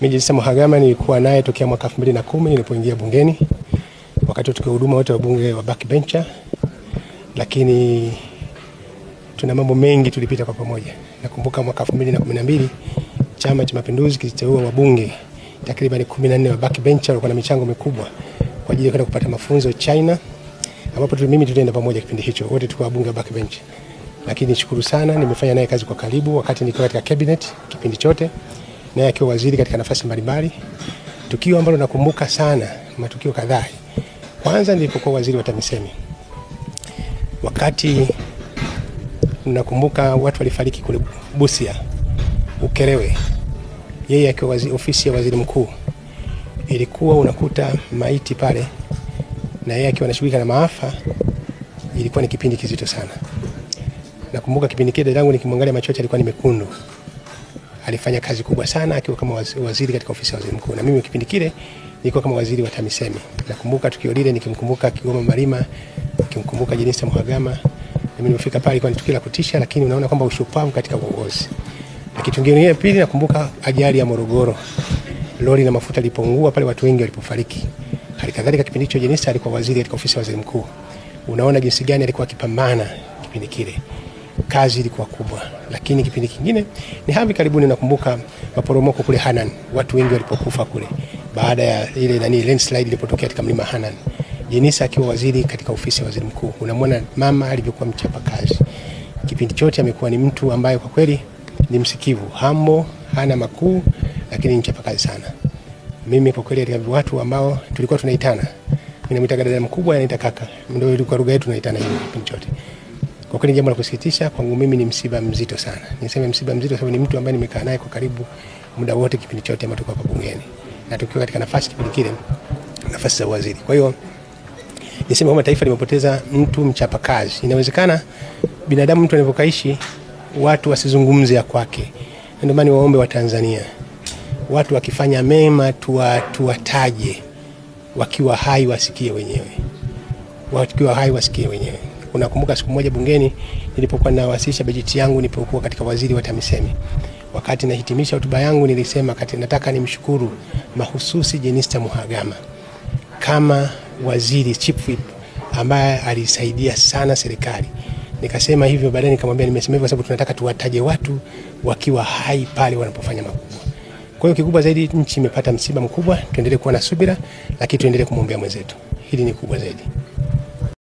Mimi Jenista Mhagama nilikuwa naye tokea mwaka 2010 nilipoingia bungeni. Wakati tukihuduma wote wa bunge wa backbencher. Lakini tuna mambo mengi tulipita kwa pamoja. Nakumbuka mwaka 2012 Chama cha Mapinduzi kiliteua wabunge takriban 14 wa backbencher walikuwa na michango mikubwa kwa ajili ya kwenda kupata mafunzo China, ambapo mimi tulienda pamoja kipindi hicho, wote tulikuwa wabunge wa backbencher. Lakini nishukuru sana, nimefanya naye kazi kwa karibu wakati nilikuwa katika cabinet kipindi chote, naye akiwa waziri katika nafasi mbalimbali. Tukio ambalo nakumbuka sana, matukio kadhaa. Kwanza nilipokuwa waziri wa TAMISEMI. Wakati nakumbuka watu walifariki kule Busia, Ukerewe. Yeye akiwa ofisi ya waziri mkuu. Ilikuwa unakuta maiti pale na yeye akiwa anashughulika na maafa. Ilikuwa ni kipindi kizito sana. Nakumbuka kipindi kile dangu nikimwangalia macho yake alikuwa ni mekundu. Alifanya kazi kubwa sana akiwa kama waziri katika ofisi ya waziri mkuu. Na mimi kipindi kile nilikuwa kama waziri wa TAMISEMI. Nakumbuka tukio lile nikimkumbuka Kigoma Malima, nikimkumbuka Jenista Mhagama. Na mimi nilifika pale kwa tukio la kutisha, lakini unaona kwamba ushupavu katika uongozi. Na kitu kingine pili, nakumbuka ajali ya Morogoro. Lori la mafuta lilipoungua pale, watu wengi walipofariki. Halikadhalika kipindi hicho Jenista alikuwa waziri katika ofisi ya waziri mkuu. Unaona jinsi gani alikuwa akipambana kipindi kile. Kazi ilikuwa kubwa. Lakini kipindi kingine ni hivi karibuni nakumbuka maporomoko kule Hanang, watu wengi walipokufa kule baada ya ile landslide ilipotokea katika mlima Hanang. Jenista akiwa waziri katika ofisi ya waziri mkuu. Unamwona mama alivyokuwa mchapa kazi. Kipindi chote amekuwa ni mtu ambaye kwa kweli ni msikivu, hambo, hana makuu, lakini mchapa kazi sana. Mimi kwa kweli katika watu ambao tulikuwa tunaitana. Mimi namuita dada mkubwa, anaita kaka. Ndio ilikuwa lugha yetu tunaitana hiyo kipindi chote. Kwa kweli jambo la kusikitisha kwangu mimi ni msiba mzito sana. Niseme msiba mzito sababu ni mtu ambaye nimekaa naye kwa karibu muda wote kipindi chote ambacho tulikuwa bungeni. Na tukiwa katika nafasi kipindi kile, nafasi za waziri. Kwa hiyo niseme kama taifa limepoteza mtu mchapa kazi. Inawezekana binadamu mtu anapokaishi watu wasizungumze ya kwake. Ndio maana waombe wa Tanzania, watu wakifanya mema tuwataje, wakiwa hai wasikie wenyewe. Wakiwa hai wasikie wenyewe. Unakumbuka siku moja bungeni nilipokuwa nawasilisha bajeti yangu nilipokuwa katika waziri wa TAMISEMI. Wakati nahitimisha hotuba yangu nilisema nataka nimshukuru mahususi Jenista Mhagama kama waziri chief whip ambaye alisaidia sana serikali. Nikasema hivyo baadaye nikamwambia nimesema hivyo sababu tunataka tuwataje watu wakiwa hai pale wanapofanya makubwa. Kwa hiyo kikubwa zaidi, nchi imepata msiba mkubwa, tuendelee kuwa na subira, lakini tuendelee kumwombea mwenzetu. Hili ni kubwa zaidi.